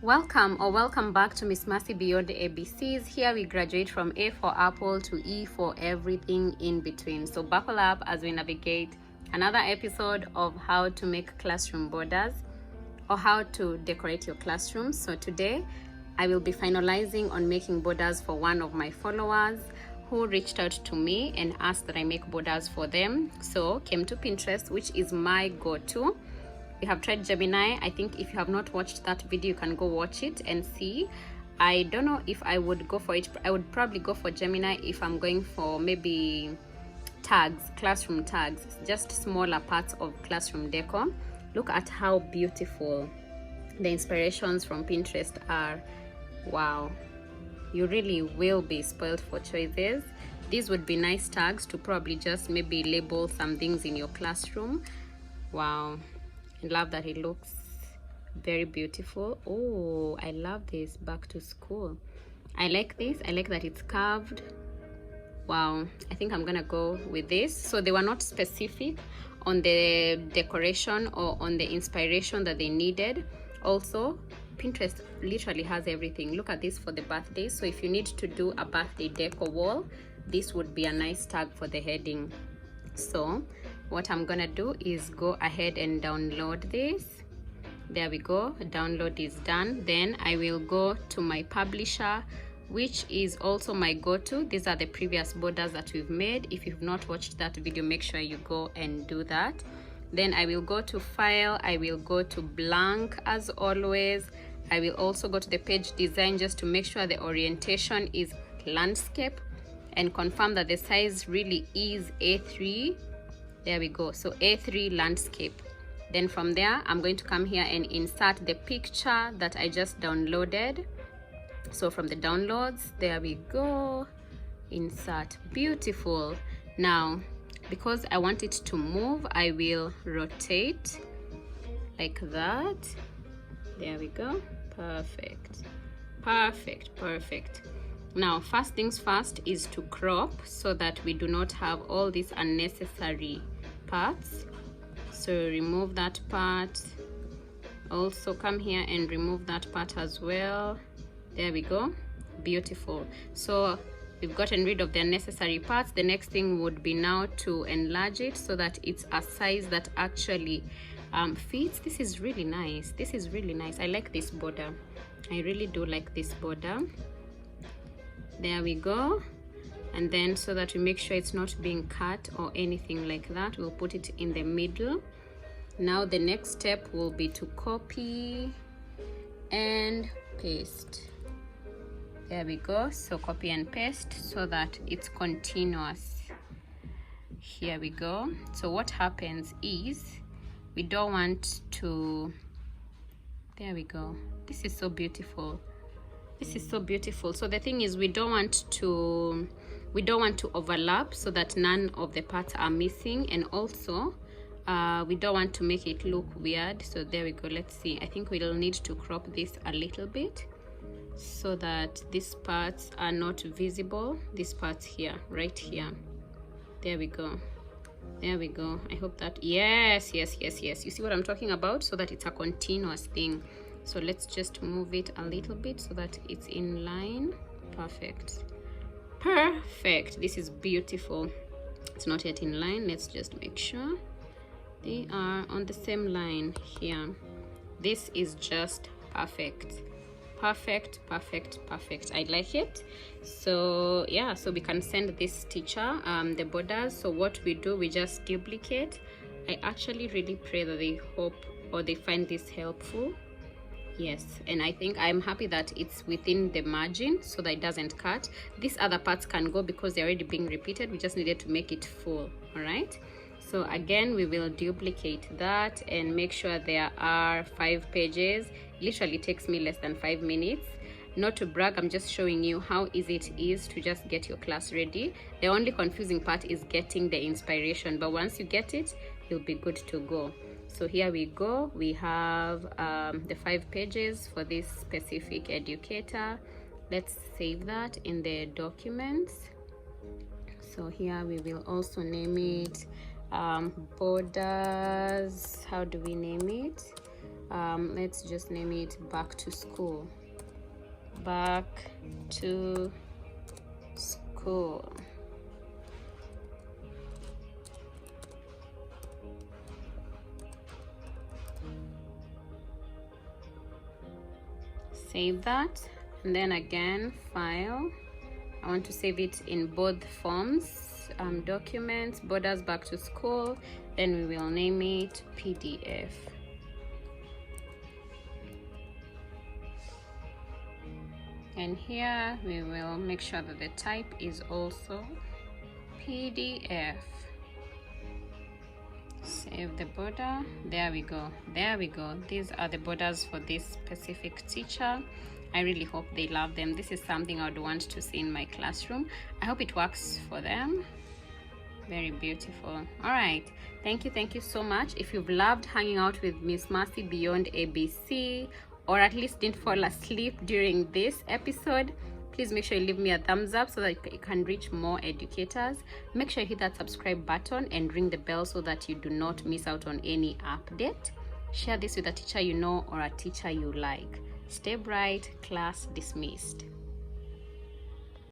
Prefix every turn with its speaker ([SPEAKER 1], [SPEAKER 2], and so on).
[SPEAKER 1] Welcome back to Miss Mercy Beyond the ABCs. Here we graduate from A for Apple to E for everything in between. So buckle up as we navigate another episode of how to make classroom borders or how to decorate your classroom. So today I will be finalizing on making borders for one of my followers who reached out to me and asked that I make borders for them. So came to Pinterest, which is my go-to. We have tried Gemini. I think if you have not watched that video, you can go watch it and see. I don't know if I would go for it. I would probably go for Gemini if I'm going for maybe tags, classroom tags, just smaller parts of classroom decor. Look at how beautiful the inspirations from Pinterest are. Wow, you really will be spoiled for choices. These would be nice tags to probably just maybe label some things in your classroom. Wow, I love that it looks very beautiful. Oh, I love this back to school. I like this. I like that it's carved. Wow, I think I'm gonna go with this. So they were not specific on the decoration or on the inspiration that they needed. Also, Pinterest literally has everything. Look at this for the birthday. So if you need to do a birthday deco wall, this would be a nice tag for the heading. So what I'm gonna do is go ahead and download this. There we go, download is done. Then I will go to my publisher, which is also my go-to. These are the previous borders that we've made. If you've not watched that video, make sure you go and do that. Then I will go to file, I will go to blank as always. I will also go to the page design just to make sure the orientation is landscape and confirm that the size really is A3. There we go, so A3 landscape. Then from there I'm going to come here and insert the picture that I just downloaded. So from the downloads, there we go, insert. Beautiful. Now because I want it to move, I will rotate like that. There we go. Perfect. Now first things first is to crop so that we do not have all these unnecessary parts. So remove that part. Also come here and remove that part as well. There we go. Beautiful. So we've gotten rid of the unnecessary parts. The next thing would be now to enlarge it so that it's a size that actually fits. This is really nice. This is really nice. I like this border. I really do like this border. There we go. And then so that we make sure it's not being cut or anything like that, we'll put it in the middle. Now the next step will be to copy and paste. There we go. So copy and paste so that it's continuous. Here we go. So what happens is we don't want to, there we go. This is so beautiful. This is so beautiful. So the thing is we don't want to overlap so that none of the parts are missing, and also we don't want to make it look weird. So there we go. Let's see. I think we'll need to crop this a little bit so that these parts are not visible. These parts here, right here. There we go. There we go. I hope that, yes. You see what I'm talking about? So that it's a continuous thing. So let's just move it a little bit so that it's in line. Perfect. This is beautiful. It's not yet in line. Let's just make sure they are on the same line here. This is just perfect. I like it. So yeah, so we can send this teacher the borders. So what we do, we just duplicate. I actually really pray that they hope or they find this helpful. Yes, and I think I'm happy that it's within the margin so that it doesn't cut. These other parts can go because they're already being repeated. We just needed to make it full. All right, so again we will duplicate that and make sure there are 5 pages. Literally takes me less than 5 minutes. Not to brag, I'm just showing you how easy it is to just get your class ready. The only confusing part is getting the inspiration, but once you get it, you'll be good to go. So here we go. We have the 5 pages for this specific educator. Let's save that in the documents. So here we will also name it borders. How do we name it? Let's just name it back to school. Back to school. Save that, and then again, file. I want to save it in both forms, documents, borders, back to school. Then we will name it PDF. And here we will make sure that the type is also PDF. Save the border. There we go. There we go. These are the borders for this specific teacher. I really hope they love them. This is something I would want to see in my classroom. I hope it works for them. Very beautiful. All right, thank you so much. If you've loved hanging out with Miss Mercy beyond ABC, or at least didn't fall asleep during this episode, please make sure you leave me a thumbs up so that it can reach more educators. Make sure you hit that subscribe button and ring the bell so that you do not miss out on any update. Share this with a teacher you know or a teacher you like. Stay bright. Class dismissed.